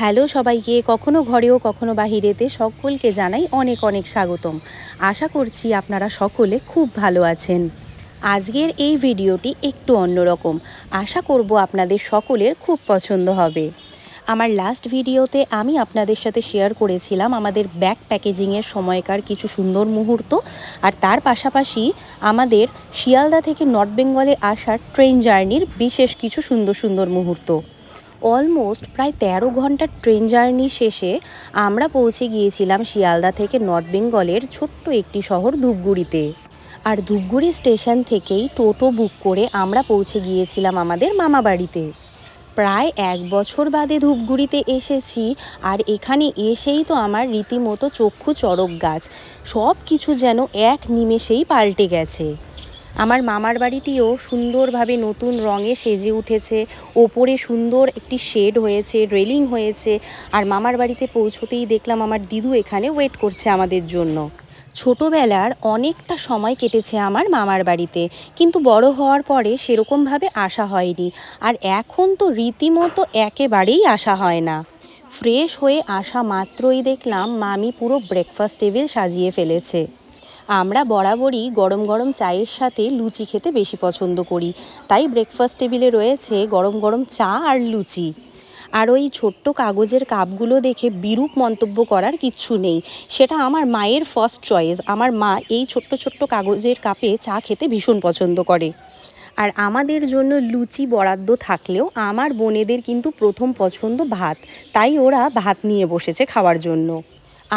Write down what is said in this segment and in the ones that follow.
Hello সবাইকে, কখনো ঘরেও কখনো বাহিরেতে সকলকে জানাই অনেক অনেক স্বাগতম। আশা করছি আপনারা সকলে খুব ভালো আছেন। আজকের এই ভিডিওটি একটু অন্যরকম, আশা করব আপনাদের সকলের খুব পছন্দ হবে। আমার লাস্ট ভিডিওতে আমি আপনাদের সাথে শেয়ার করেছিলাম আমাদের ব্যাগ প্যাকেজিংয়ের সময়কার কিছু সুন্দর মুহূর্ত, আর তার পাশাপাশি আমাদের শিয়ালদা থেকে নর্থ বেঙ্গলে আসার ট্রেন জার্নির বিশেষ কিছু সুন্দর সুন্দর মুহূর্ত। অলমোস্ট প্রায় ১৩ ঘন্টার ট্রেন জার্নি শেষে আমরা পৌঁছে গিয়েছিলাম শিয়ালদা থেকে নর্থ বেঙ্গলের ছোট্ট একটি শহর ধূপগুড়িতে। আর ধূপগুড়ি স্টেশন থেকেই টোটো বুক করে আমরা পৌঁছে গিয়েছিলাম আমাদের মামাবাড়িতে। প্রায় ১ বছর বাদে ধূপগুড়িতে এসেছি, আর এখানে এসেই তো আমার রীতিমতো চক্ষু চড়ক গাছ, সব কিছু যেন এক নিমেষেই পাল্টে গেছে। আমার মামার বাড়িটিও সুন্দরভাবে নতুন রঙে সেজে উঠেছে, ওপরে সুন্দর একটি শেড হয়েছে, রেলিং হয়েছে। আর মামার বাড়িতে পৌঁছতেই দেখলাম আমার দিদু এখানে ওয়েট করছে আমাদের জন্য। ছোটোবেলার অনেকটা সময় কেটেছে আমার মামার বাড়িতে, কিন্তু বড় হওয়ার পরে সেরকমভাবে আসা হয়নি। আর এখন তো রীতিমতো একেবারেই আসা হয় না। ফ্রেশ হয়ে আসা মাত্রই দেখলাম মামি পুরো ব্রেকফাস্ট টেবিল সাজিয়ে ফেলেছে। আমরা বরাবরই গরম গরম চায়ের সাথে লুচি খেতে বেশি পছন্দ করি, তাই ব্রেকফাস্ট টেবিলে রয়েছে গরম গরম চা আর লুচি। আর ওই ছোট্ট কাগজের কাপগুলো দেখে বিরূপ মন্তব্য করার কিচ্ছু নেই, সেটা আমার মায়ের ফার্স্ট চয়েস। আমার মা এই ছোট্ট ছোট্ট কাগজের কাপে চা খেতে ভীষণ পছন্দ করে। আর আমাদের জন্য লুচি বরাদ্দ থাকলেও আমার বোনেদের কিন্তু প্রথম পছন্দ ভাত, তাই ওরা ভাত নিয়ে বসেছে খাওয়ার জন্য।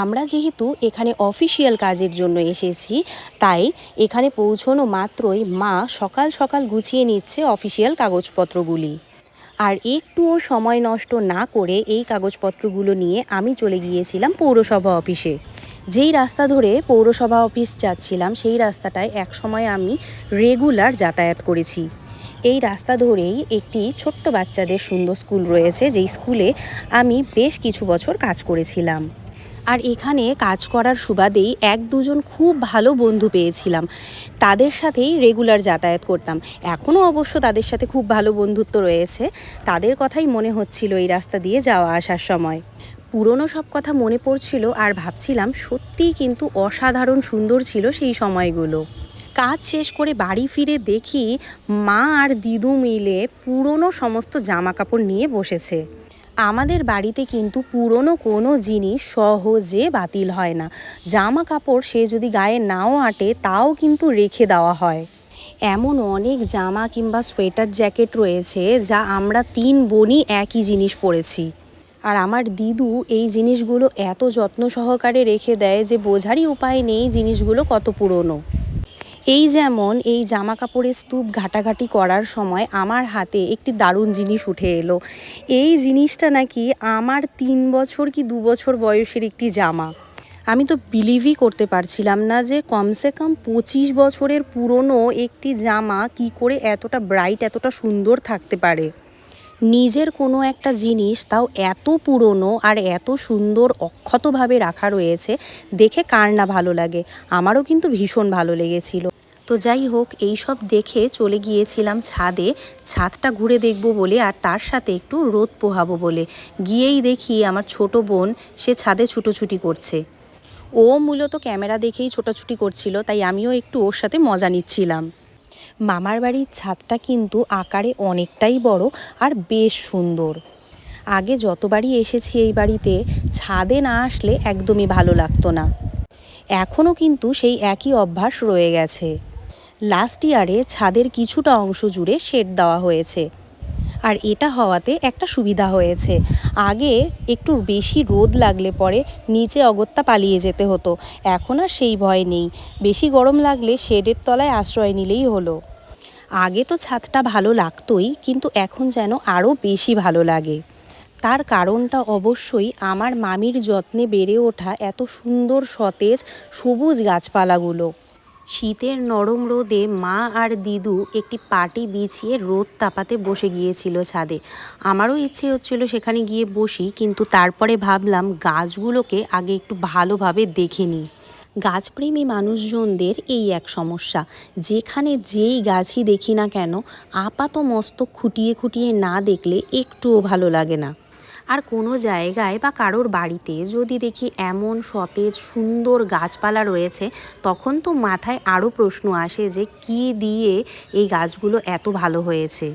আমরা যেহেতু এখানে অফিসিয়াল কাজের জন্য এসেছি, তাই এখানে পৌঁছানো মাত্রই মা সকাল সকাল গুছিয়ে নিচ্ছে অফিসিয়াল কাগজপত্রগুলি। আর একটুও সময় নষ্ট না করে এই কাগজপত্রগুলো নিয়ে আমি চলে গিয়েছিলাম পৌরসভা অফিসে। যেই রাস্তা ধরে পৌরসভা অফিস যাচ্ছিলাম সেই রাস্তাটায় একসময় আমি রেগুলার যাতায়াত করেছি। এই রাস্তা ধরেই একটি ছোট্ট বাচ্চাদের সুন্দর স্কুল রয়েছে, যেই স্কুলে আমি বেশ কিছু বছর কাজ করেছিলাম। আর এখানে কাজ করার সুবাদেই ১-২ জন খুব ভালো বন্ধু পেয়েছিলাম, তাদের সাথেই রেগুলার যাতায়াত করতাম। এখনও অবশ্য তাদের সাথে খুব ভালো বন্ধুত্ব রয়েছে, তাদের কথাই মনে হচ্ছিল এই রাস্তা দিয়ে যাওয়া আসার সময়। পুরনো সব কথা মনে পড়ছিল আর ভাবছিলাম সত্যিই কিন্তু অসাধারণ সুন্দর ছিল সেই সময়গুলো। কাজ শেষ করে বাড়ি ফিরে দেখি মা আর দিদু মিলে পুরনো সমস্ত জামা কাপড় নিয়ে বসেছে। আমাদের বাড়িতে কিন্তু পুরনো কোনো জিনিস সহজে বাতিল হয় না। জামা কাপড় সে যদি গায়ে নাও আঁটে তাও কিন্তু রেখে দেওয়া হয়। এমন অনেক জামা কিংবা সোয়েটার জ্যাকেট রয়েছে যা আমরা ৩ বোনই একই জিনিস পরেছি। আর আমার দিদু এই জিনিসগুলো এত যত্ন সহকারে রেখে দেয় যে বোঝারই উপায় নেই জিনিসগুলো কত পুরনো। এই যেমন এই জামা কাপড়ের স্তূপ ঘাটাঘাটি করার সময় আমার হাতে একটি দারুণ জিনিস উঠে এলো। এই জিনিসটা নাকি আমার ৩ বছর কি ২ বছর বয়সের একটি জামা। আমি তো বিলিভই করতে পারছিলাম না যে কমসে কম ২৫ বছরের পুরনো একটি জামা কি করে এতটা ব্রাইট, এতটা সুন্দর থাকতে পারে। নিজের কোনো একটা জিনিস তাও এত পুরনো আর এত সুন্দর অক্ষতভাবে রাখা রয়েছে, দেখে কার না ভালো লাগে। আমারও কিন্তু ভীষণ ভালো লেগেছিল। তো যাই হোক, এই সব দেখে চলে গিয়েছিলাম ছাদে, ছাদটা ঘুরে দেখব বলে আর তার সাথে একটু রোদ পোহাবো বলে। গিয়েই দেখি আমার ছোট বোন সে ছাদে ছুটোছুটি করছে। ও মূলত ক্যামেরা দেখেই ছোটাছুটি করছিল, তাই আমিও একটু ওর সাথে মজা নিচ্ছিলাম। মামার বাড়ির ছাদটা কিন্তু আকারে অনেকটাই বড় আর বেশ সুন্দর। আগে যতবারই এসেছি এই বাড়িতে ছাদে না আসলে একদমই ভালো লাগতো না। এখনও কিন্তু সেই একই অভ্যাস রয়ে গেছে। লাস্ট ইয়ারে ছাদের কিছুটা অংশ জুড়ে শেড দেওয়া হয়েছে, আর এটা হওয়াতে একটা সুবিধা হয়েছে। আগে একটু বেশি রোদ লাগলে পরে নিচে অগত্যা পালিয়ে যেতে হতো, এখন আর সেই ভয় নেই। বেশি গরম লাগলে শেডের তলায় আশ্রয় নিলেই হলো। আগে তো ছাদটা ভালো লাগতোই, কিন্তু এখন যেন আরও বেশি ভালো লাগে। তার কারণটা অবশ্যই আমার মামির যত্নে বেড়ে ওঠা এত সুন্দর সতেজ সবুজ গাছপালাগুলো। শীতের নরম রোদে মা আর দিদু একটি পাটি বিছিয়ে রোদ তাপাতে বসে গিয়েছিল ছাদে। আমারও ইচ্ছে হচ্ছিল সেখানে গিয়ে বসি, কিন্তু তারপরে ভাবলাম গাছগুলোকে আগে একটু ভালোভাবে দেখে নিই। গাছপ্রেমী মানুষজনদের এই এক সমস্যা, যেখানে যেই গাছই দেখি না কেন আপাত মস্তক খুঁটিয়ে খুঁটিয়ে না দেখলে একটুও ভালো লাগে না। আর কোনো জায়গায় বা কারোর বাড়িতে যদি দেখি এমন সতেজ সুন্দর গাছপালা রয়েছে, তখন তো মাথায় আরও প্রশ্ন আসে যে কী দিয়ে এই গাছগুলো এত ভালো হয়েছে।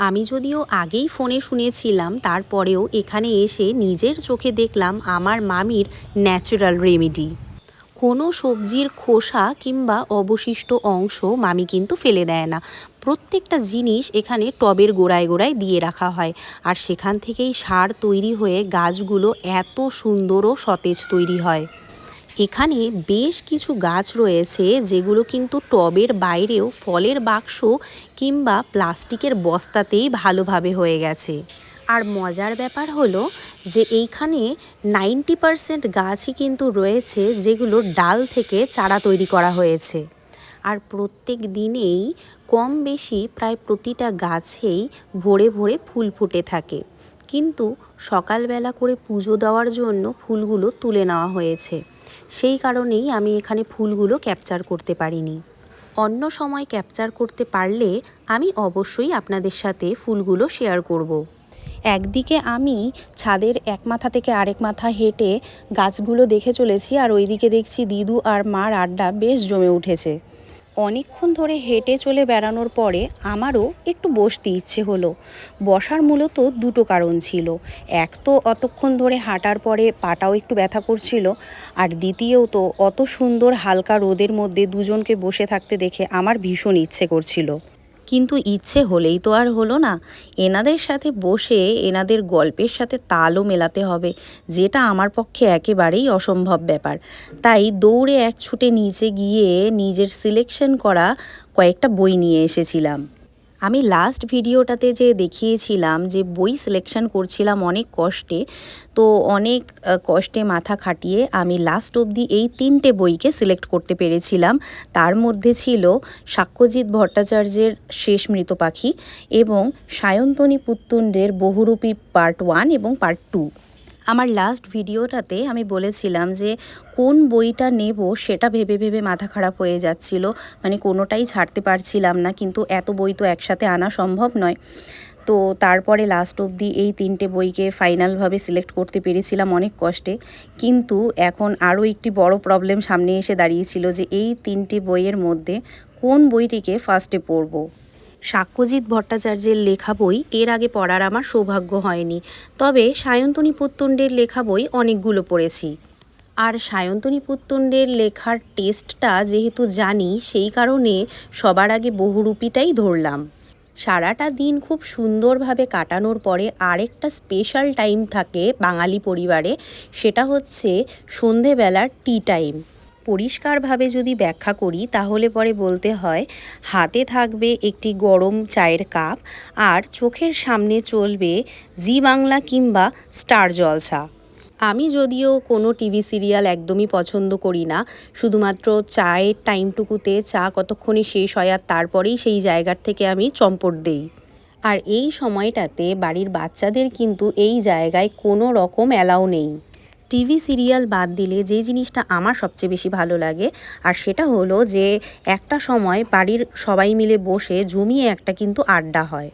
আমি যদিও আগেই ফোনে শুনেছিলাম, তারপরেও এখানে এসে নিজের চোখে দেখলাম আমার মামির ন্যাচারাল রেমেডি। কোনো সবজির খোসা কিংবা অবশিষ্ট অংশ মামি কিন্তু ফেলে দেয় না। প্রত্যেকটা জিনিস এখানে টবের গোড়ায় গোড়ায় দিয়ে রাখা হয়, আর সেখান থেকেই সার তৈরি হয়ে গাছগুলো এত সুন্দর ও সতেজ তৈরি হয়। এখানে বেশ কিছু গাছ রয়েছে যেগুলো কিন্তু টবের বাইরেও ফলের বাক্স কিংবা প্লাস্টিকের বস্তাতেই ভালোভাবে হয়ে গেছে। আর মজার ব্যাপার হলো যে এইখানে 90% গাছই কিন্তু রয়েছে যেগুলো ডাল থেকে চারা তৈরি করা হয়েছে। আর প্রত্যেক দিনেই কম বেশি প্রায় প্রতিটা গাছেই ভরে ভরে ফুল ফুটে থাকে, কিন্তু সকালবেলা করে পুজো দেওয়ার জন্য ফুলগুলো তুলে নেওয়া হয়েছে, সেই কারণেই আমি এখানে ফুলগুলো ক্যাপচার করতে পারিনি। অন্য সময় ক্যাপচার করতে পারলে আমি অবশ্যই আপনাদের সাথে ফুলগুলো শেয়ার করব। একদিকে আমি ছাদের এক মাথা থেকে আরেক মাথা হেঁটে গাছগুলো দেখে চলেছি, আর ওইদিকে দেখছি দিদু আর মার আড্ডা বেশ জমে উঠেছে। অনেকক্ষণ ধরে হেঁটে চলে বেড়ানোর পরে আমারও একটু বসতে ইচ্ছে হলো। বসার মূলত দুটো কারণ ছিল। এক তো অতক্ষণ ধরে হাঁটার পরে পাটাও একটু ব্যথা করছিল, আর দ্বিতীয়ত অত সুন্দর হালকা রোদের মধ্যে দুজনকে বসে থাকতে দেখে আমার ভীষণ ইচ্ছে করছিল। কিন্তু ইচ্ছে হলেই তো আর হলো না, এনাদের সাথে বসে এনাদের গল্পের সাথে তালও মেলাতে হবে, যেটা আমার পক্ষে একেবারেই অসম্ভব ব্যাপার। তাই দৌড়ে এক ছুটে নিচে গিয়ে নিজের সিলেকশন করা কয়েকটা বই নিয়ে এসেছিলাম। আমি লাস্ট ভিডিওটাতে যে দেখিয়েছিলাম যে বই সিলেকশন করছিলাম অনেক কষ্টে, তো অনেক কষ্টে মাথা খাটিয়ে আমি লাস্ট অবধি এই 3টে বইকে সিলেক্ট করতে পেরেছিলাম। তার মধ্যে ছিল সাক্ষ্যজিৎ ভট্টাচার্যের শেষ মৃত পাখি এবং সায়ন্তনী পুত্তুণ্ডের বহুরূপী পার্ট 1 এবং পার্ট 2। আমার লাস্ট ভিডিওটাতে আমি বলেছিলাম যে কোন বইটা নেব সেটা ভেবে ভেবে মাথা খারাপ হয়ে যাচ্ছিল, মানে কোনোটাই ছাড়তে পারছিলাম না, কিন্তু এত বই তো একসাথে আনা সম্ভব নয়। তো তারপরে লাস্ট অবধি এই 3টে বইকে ফাইনালভাবে সিলেক্ট করতে পেরেছিলাম অনেক কষ্টে। কিন্তু এখন আরও একটি বড় প্রবলেম সামনে এসে দাঁড়িয়েছিল যে এই 3টে বইয়ের মধ্যে কোন বইটিকে ফার্স্টে পড়ব। সাক্ষ্যজিৎ ভট্টাচার্যের লেখা বই এর আগে পড়ার আমার সৌভাগ্য হয়নি, তবে সায়ন্তনী পুত্তুণ্ডের লেখা বই অনেকগুলো পড়েছি। আর সায়ন্তনী পুত্তুণ্ডের লেখার টেস্টটা যেহেতু জানি, সেই কারণে সবার আগে বহুরূপীটাই ধরলাম। সারাটা দিন খুব সুন্দরভাবে কাটানোর পরে আরেকটা স্পেশাল টাইম থাকে বাঙালি পরিবারে, সেটা হচ্ছে সন্ধেবেলার টি টাইম। পরিষ্কারভাবে যদি ব্যাখ্যা করি তাহলে পরে বলতে হয় হাতে থাকবে একটি গরম চায়ের কাপ, আর চোখের সামনে চলবে জি বাংলা কিংবা স্টার জলসা। আমি যদিও কোনো টিভি সিরিয়াল একদমই পছন্দ করি না, শুধুমাত্র চায়ের টাইমটুকুতে চা কতক্ষণে শেষ হয় আর তারপরেই সেই জায়গার থেকে আমি চম্পট দেই। আর এই সময়টাতে বাড়ির বাচ্চাদের কিন্তু এই জায়গায় কোনো রকম অ্যালাউ নেই। টিভি সিরিয়াল বাদ দিলে যে জিনিসটা আমার সবচেয়ে বেশি ভালো লাগে, আর সেটা হলো যে একটা সময় বাড়ির সবাই মিলে বসে জমিয়ে একটা কিন্তু আড্ডা হয়।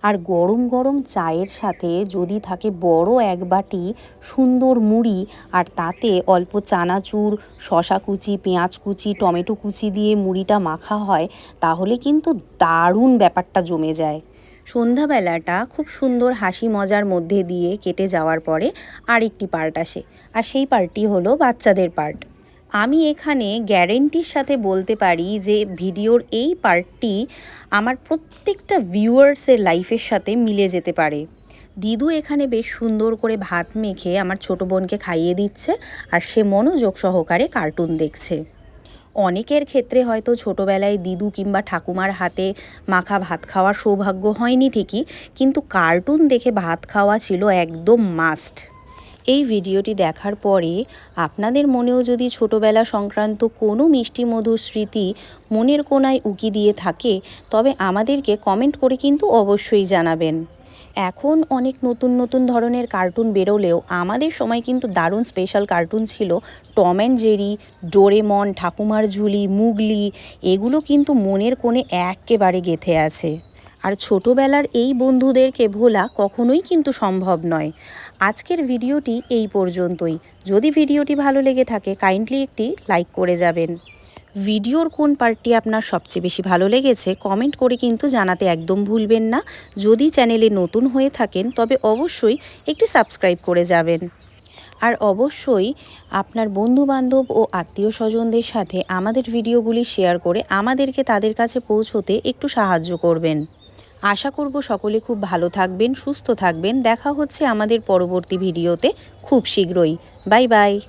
আর গরম গরম চায়ের সাথে যদি থাকে বড় এক বাটি সুন্দর মুড়ি, আর তাতে অল্প চানাচুর, শশা কুচি, পেঁয়াজ কুচি, টমেটো কুচি দিয়ে মুড়িটা মাখা হয়, তাহলে কিন্তু দারুণ ব্যাপারটা জমে যায়। সন্ধ্যাবেলাটা খুব সুন্দর হাসি মজার মধ্যে দিয়ে কেটে যাওয়ার পরে আরেকটি পার্ট আসে, আর সেই পার্টটি হলো বাচ্চাদের পার্ট। আমি এখানে গ্যারেন্টির সাথে বলতে পারি যে ভিডিওর এই পার্টটি আমার প্রত্যেকটা ভিউয়ার্সের লাইফের সাথে মিলে যেতে পারে। দিদু এখানে বেশ সুন্দর করে ভাত মেখে আমার ছোটো বোনকে খাইয়ে দিচ্ছে, আর সে মনোযোগ সহকারে কার্টুন দেখছে। অনেকের ক্ষেত্রে হয়তো ছোটোবেলায় দিদু কিংবা ঠাকুমার হাতে মাখা ভাত খাওয়ার সৌভাগ্য হয়নি ঠিকই, কিন্তু কার্টুন দেখে ভাত খাওয়া ছিল একদম মাস্ট। এই ভিডিওটি দেখার পরে আপনাদের মনেও যদি ছোটোবেলা সংক্রান্ত কোনো মিষ্টি মধুর স্মৃতি মনের কোণায় উকি দিয়ে থাকে, তবে আমাদেরকে কমেন্ট করে কিন্তু অবশ্যই জানাবেন। এখন অনেক নতুন নতুন ধরনের কার্টুন বেরোলেও আমাদের সময় কিন্তু দারুণ স্পেশাল কার্টুন ছিল টম অ্যান্ড জেরি, ডোরেমন, ঠাকুমার ঝুলি, মুগলি, এগুলো কিন্তু মনের কোণে একেবারে গেঁথে আছে। আর ছোটোবেলার এই বন্ধুদেরকে ভোলা কখনোই কিন্তু সম্ভব নয়। আজকের ভিডিওটি এই পর্যন্তই। যদি ভিডিওটি ভালো লেগে থাকে কাইন্ডলি একটি লাইক করে যাবেন। ভিডিওর কোন পার্টটি আপনার সবচেয়ে বেশি ভালো লেগেছে কমেন্ট করে কিন্তু জানাতে একদম ভুলবেন না। যদি চ্যানেলে নতুন হয়ে থাকেন তবে অবশ্যই একটি সাবস্ক্রাইব করে যাবেন। আর অবশ্যই আপনার বন্ধুবান্ধব ও আত্মীয় স্বজনদের সাথে আমাদের ভিডিওগুলি শেয়ার করে আমাদেরকে তাদের কাছে পৌঁছোতে একটু সাহায্য করবেন। আশা করব সকলে খুব ভালো থাকবেন, সুস্থ থাকবেন। দেখা হচ্ছে আমাদের পরবর্তী ভিডিওতে খুব শীঘ্রই। Bye bye.